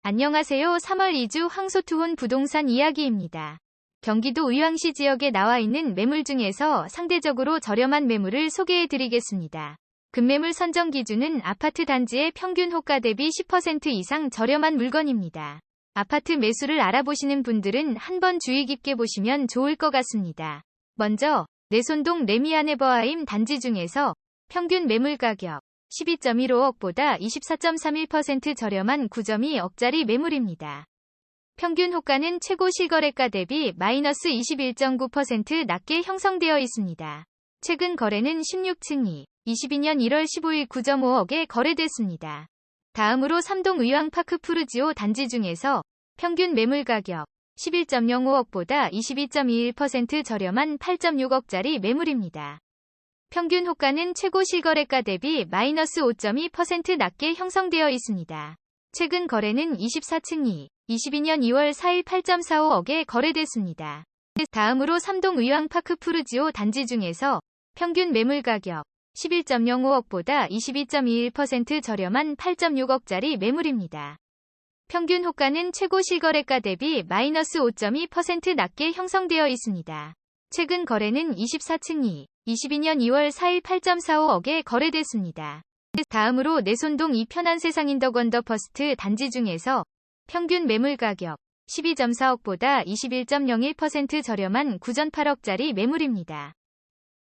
안녕하세요. 3월 2주 황소투혼 부동산 이야기입니다. 경기도 의왕시 지역에 나와 있는 매물 중에서 상대적으로 저렴한 매물을 소개해 드리겠습니다. 급매물 선정 기준은 아파트 단지의 평균 호가 대비 10% 이상 저렴한 물건입니다. 아파트 매수를 알아보시는 분들은 한번 주의 깊게 보시면 좋을 것 같습니다. 먼저 내손동 레미안에버하임 단지 중에서 평균 매물 가격 12.15억보다 24.31% 저렴한 9.2억짜리 매물입니다. 평균 호가는 최고 실거래가 대비 마이너스 21.9% 낮게 형성되어 있습니다. 최근 거래는 16층이 22년 1월 15일 9.5억에 거래됐습니다. 다음으로 삼동 의왕파크 푸르지오 단지 중에서 평균 매물 가격 11.05억보다 22.21% 저렴한 8.6억짜리 매물입니다. 평균 호가는 최고 실거래가 대비 마이너스 5.2% 낮게 형성되어 있습니다. 최근 거래는 24층이 22년 2월 4일 8.45억에 거래됐습니다. 다음으로 삼동 의왕파크 푸르지오 단지 중에서 평균 매물 가격 11.05억보다 22.21% 저렴한 8.6억짜리 매물입니다. 평균 호가는 최고 실거래가 대비 마이너스 5.2% 낮게 형성되어 있습니다. 최근 거래는 24층이 22년 2월 4일 8.45억에 거래됐습니다. 다음으로 내손동 이편한세상인더건더퍼스트 단지 중에서 평균 매물 가격 12.4억보다 21.01% 저렴한 9.8억짜리 매물입니다.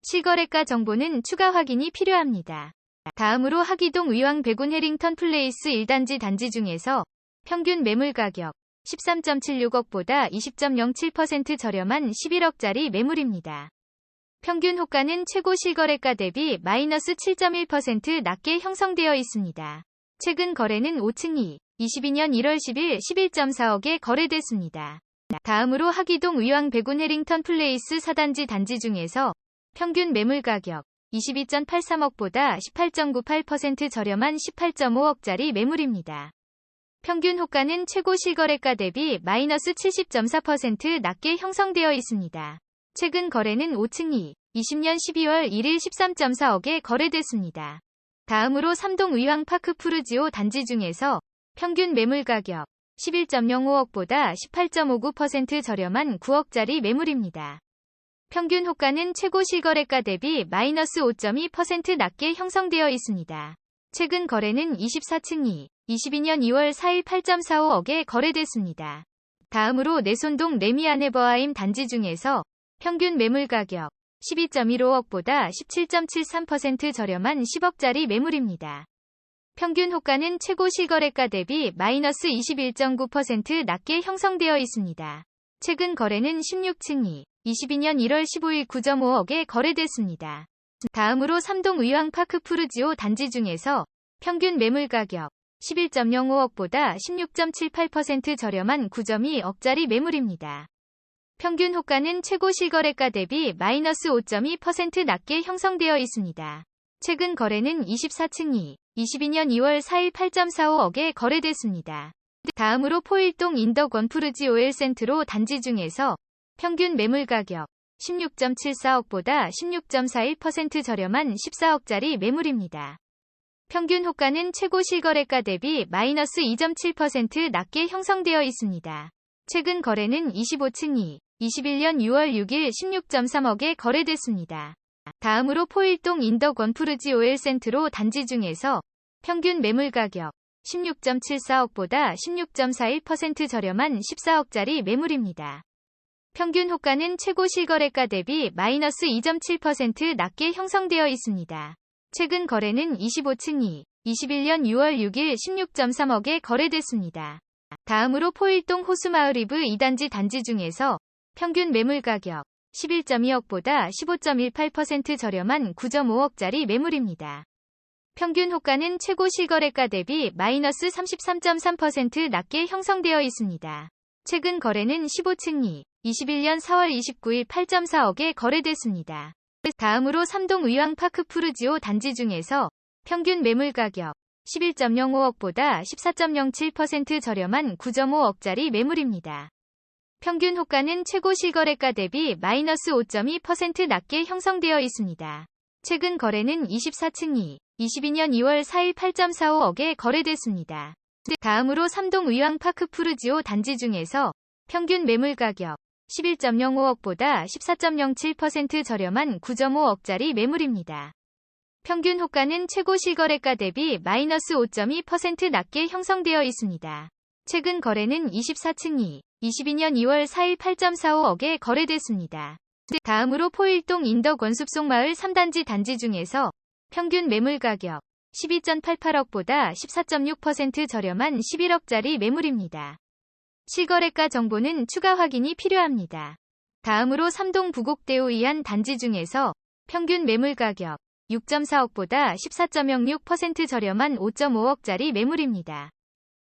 실거래가 정보는 추가 확인이 필요합니다. 다음으로 하기동 의왕 백운 해링턴 플레이스 1단지 단지 중에서 평균 매물 가격 13.76억보다 20.07% 저렴한 11억짜리 매물입니다. 평균 호가는 최고 실거래가 대비 마이너스 7.1% 낮게 형성되어 있습니다. 최근 거래는 5층이 22년 1월 10일 11.4억에 거래됐습니다. 다음으로 하기동 의왕 백운 해링턴 플레이스 4단지 단지 중에서 평균 매물 가격 22.83억보다 18.98% 저렴한 18.5억짜리 매물입니다. 평균 호가는 최고 실거래가 대비 마이너스 70.4% 낮게 형성되어 있습니다. 최근 거래는 5층이 20년 12월 1일 13.4억에 거래됐습니다. 다음으로 삼동 의왕파크 푸르지오 단지 중에서 평균 매물 가격 11.05억보다 18.59% 저렴한 9억짜리 매물입니다. 평균 호가는 최고 실거래가 대비 마이너스 5.2% 낮게 형성되어 있습니다. 최근 거래는 24층이 22년 2월 4일 8.45억에 거래됐습니다. 다음으로 내손동 레미안에버하임 단지 중에서 평균 매물 가격 12.15억보다 17.73% 저렴한 10억짜리 매물입니다. 평균 호가는 최고 실거래가 대비 마이너스 21.9% 낮게 형성되어 있습니다. 최근 거래는 16층이 22년 1월 15일 9.5억에 거래됐습니다. 다음으로 삼동 의왕파크 푸르지오 단지 중에서 평균 매물 가격 11.05억보다 16.78% 저렴한 9.2억짜리 매물입니다. 평균 호가는 최고 실거래가 대비 마이너스 5.2% 낮게 형성되어 있습니다. 최근 거래는 24층이 22년 2월 4일 8.45억에 거래됐습니다. 다음으로 포일동 인덕원 푸르지오엘 센트로 단지 중에서 평균 매물 가격 16.74억보다 16.41% 저렴한 14억짜리 매물입니다. 평균 호가는 최고 실거래가 대비 마이너스 2.7% 낮게 형성되어 있습니다. 최근 거래는 25층이 21년 6월 6일 16.3억에 거래됐습니다. 다음으로 포일동 인덕원 푸르지오엘 센트로 단지 중에서 평균 매물 가격 16.74억보다 16.41% 저렴한 14억짜리 매물입니다. 평균 호가는 최고 실거래가 대비 마이너스 2.7% 낮게 형성되어 있습니다. 최근 거래는 25층이 21년 6월 6일 16.3억에 거래됐습니다. 다음으로 포일동 호수마을 이브 2단지 단지 중에서 평균 매물 가격 11.2억보다 15.18% 저렴한 9.5억짜리 매물입니다. 평균 호가는 최고 실거래가 대비 마이너스 33.3% 낮게 형성되어 있습니다. 최근 거래는 15층이 21년 4월 29일 8.4억에 거래됐습니다. 다음으로 삼동 의왕파크 푸르지오 단지 중에서 평균 매물 가격 11.05억보다 14.07% 저렴한 9.5억짜리 매물입니다. 평균 호가는 최고 실거래가 대비 마이너스 5.2% 낮게 형성되어 있습니다. 최근 거래는 24층이 22년 2월 4일 8.45억에 거래됐습니다. 다음으로 삼동 의왕파크 푸르지오 단지 중에서 평균 매물 가격 11.05억보다 14.07% 저렴한 9.5억짜리 매물입니다. 평균 호가는 최고 실거래가 대비 마이너스 5.2% 낮게 형성되어 있습니다. 최근 거래는 24층이 22년 2월 4일 8.45억에 거래됐습니다. 다음으로 포일동 인덕 원숲송마을 3단지 단지 중에서 평균 매물 가격 12.88억보다 14.6% 저렴한 11억짜리 매물입니다. 실거래가 정보는 추가 확인이 필요합니다. 다음으로 삼동 부곡대우 이안 단지 중에서 평균 매물 가격 6.4억보다 14.06% 저렴한 5.5억짜리 매물입니다.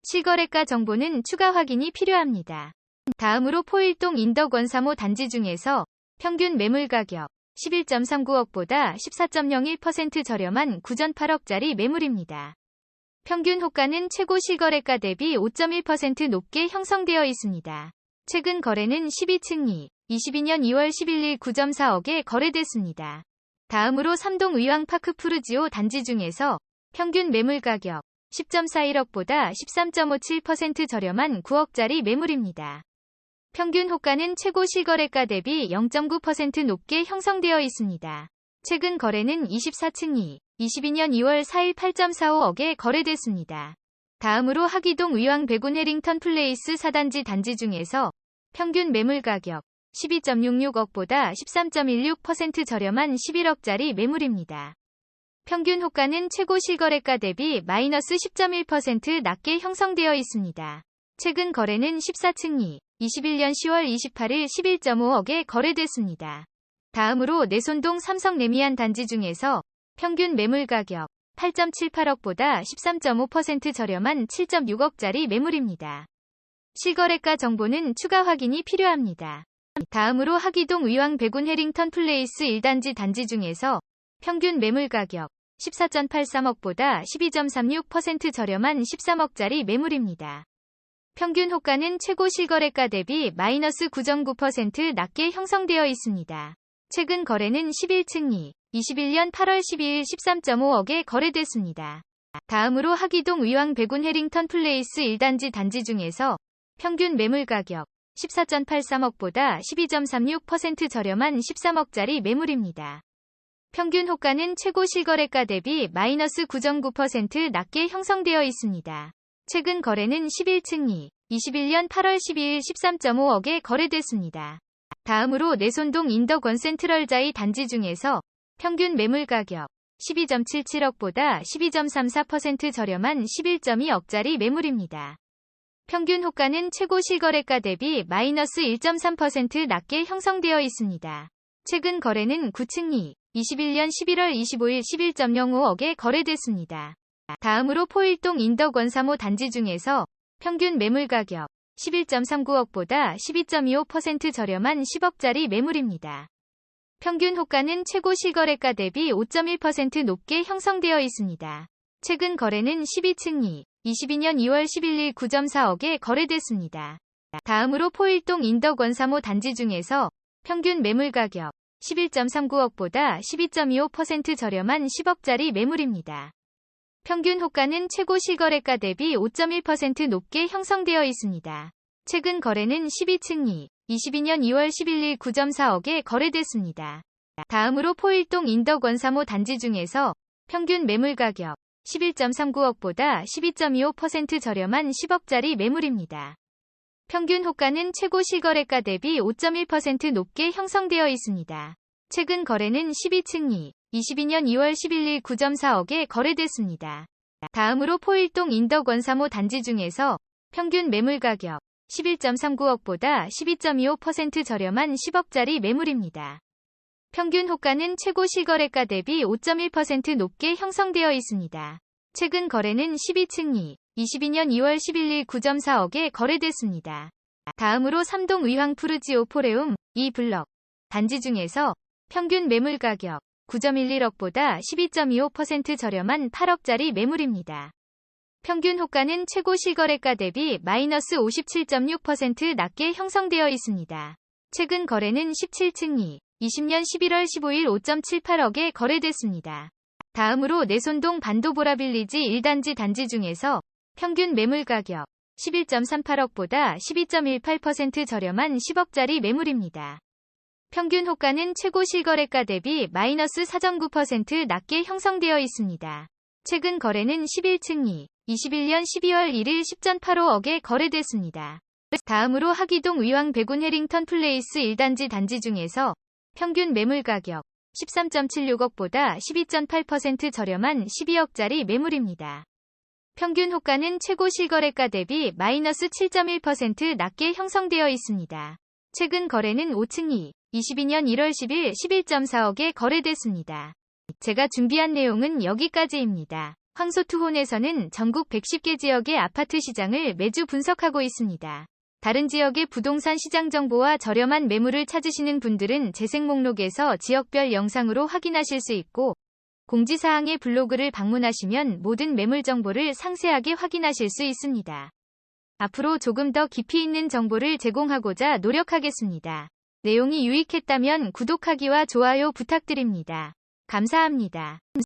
실거래가 정보는 추가 확인이 필요합니다. 다음으로 포일동 인덕 원사모 단지 중에서 평균 매물 가격 11.39억보다 14.01% 저렴한 9.8억짜리 매물입니다. 평균 호가는 최고 실거래가 대비 5.1% 높게 형성되어 있습니다. 최근 거래는 12층이 22년 2월 11일 9.4억에 거래됐습니다. 다음으로 삼동 의왕파크 푸르지오 단지 중에서 평균 매물 가격 10.41억보다 13.57% 저렴한 9억짜리 매물입니다. 평균 호가는 최고 실거래가 대비 0.9% 높게 형성되어 있습니다. 최근 거래는 24층이 22년 2월 4일 8.45억에 거래됐습니다. 다음으로 하기동 의왕 백운 해링턴 플레이스 4단지 단지 중에서 평균 매물 가격 12.66억보다 13.16% 저렴한 11억짜리 매물입니다. 평균 호가는 최고 실거래가 대비 마이너스 10.1% 낮게 형성되어 있습니다. 최근 거래는 14층이 21년 10월 28일 11.5억에 거래됐습니다. 다음으로 내손동 삼성 레미안 단지 중에서 평균 매물 가격 8.78억보다 13.5% 저렴한 7.6억짜리 매물입니다. 실거래가 정보는 추가 확인이 필요합니다. 다음으로 하기동 의왕 백운 해링턴 플레이스 1단지 단지 중에서 평균 매물 가격 14.83억보다 12.36% 저렴한 13억짜리 매물입니다. 평균 호가는 최고 실거래가 대비 마이너스 9.9% 낮게 형성되어 있습니다. 최근 거래는 11층이 21년 8월 12일 13.5억에 거래됐습니다. 다음으로 하기동 의왕 백운 해링턴 플레이스 1단지 단지 중에서 평균 매물 가격 14.83억보다 12.36% 저렴한 13억짜리 매물입니다. 평균 호가는 최고 실거래가 대비 마이너스 9.9% 낮게 형성되어 있습니다. 최근 거래는 11층이 21년 8월 12일 13.5억에 거래됐습니다. 다음으로 내손동 인덕 원센트럴자이 단지 중에서 평균 매물 가격 12.77억보다 12.34% 저렴한 11.2억짜리 매물입니다. 평균 호가는 최고 실거래가 대비 마이너스 1.3% 낮게 형성되어 있습니다. 최근 거래는 9층이 21년 11월 25일 11.05억에 거래됐습니다. 다음으로 포일동 인덕 원사모 단지 중에서 평균 매물 가격 11.39억보다 12.25% 저렴한 10억짜리 매물입니다. 평균 호가는 최고 실거래가 대비 5.1% 높게 형성되어 있습니다. 최근 거래는 12층이 22년 2월 11일 9.4억에 거래됐습니다. 다음으로 포일동 인덕 원사모 단지 중에서 평균 매물 가격 11.39억보다 12.25% 저렴한 10억짜리 매물입니다. 평균 호가는 최고 실거래가 대비 5.1% 높게 형성되어 있습니다. 최근 거래는 12층이 22년 2월 11일 9.4억에 거래됐습니다. 다음으로 포일동 인덕 원사모 단지 중에서 평균 매물 가격 11.39억보다 12.25% 저렴한 10억짜리 매물입니다. 평균 호가는 최고 실거래가 대비 5.1% 높게 형성되어 있습니다. 최근 거래는 12층이 22년 2월 11일 9.4억에 거래됐습니다. 다음으로 포일동 인덕 원사모 단지 중에서 평균 매물 가격 11.39억보다 12.25% 저렴한 10억짜리 매물입니다. 평균 호가는 최고 실거래가 대비 5.1% 높게 형성되어 있습니다. 최근 거래는 12층이 22년 2월 11일 9.4억에 거래됐습니다. 다음으로 삼동 의왕 푸르지오 포레움 2블럭 단지 중에서 평균 매물 가격 9.11억보다 12.25% 저렴한 8억짜리 매물입니다. 평균 호가는 최고 실거래가 대비 마이너스 57.6% 낮게 형성되어 있습니다. 최근 거래는 17층이 20년 11월 15일 5.78억에 거래됐습니다. 다음으로 내손동 반도보라 빌리지 1단지 단지 중에서 평균 매물 가격 11.38억보다 12.18% 저렴한 10억짜리 매물입니다. 평균 호가는 최고 실거래가 대비 마이너스 4.9% 낮게 형성되어 있습니다. 최근 거래는 11층이 21년 12월 1일 10.85억에 거래됐습니다. 다음으로 하기동 의왕 백운 해링턴 플레이스 1단지 단지 중에서 평균 매물 가격 13.76억보다 12.8% 저렴한 12억짜리 매물입니다. 평균 호가는 최고 실거래가 대비 마이너스 7.1% 낮게 형성되어 있습니다. 최근 거래는 5층이 22년 1월 10일 11.4억에 거래됐습니다. 제가 준비한 내용은 여기까지입니다. 황소투혼에서는 전국 110개 지역의 아파트 시장을 매주 분석하고 있습니다. 다른 지역의 부동산 시장 정보와 저렴한 매물을 찾으시는 분들은 재생 목록에서 지역별 영상으로 확인하실 수 있고, 공지사항의 블로그를 방문하시면 모든 매물 정보를 상세하게 확인하실 수 있습니다. 앞으로 조금 더 깊이 있는 정보를 제공하고자 노력하겠습니다. 내용이 유익했다면 구독하기와 좋아요 부탁드립니다. 감사합니다.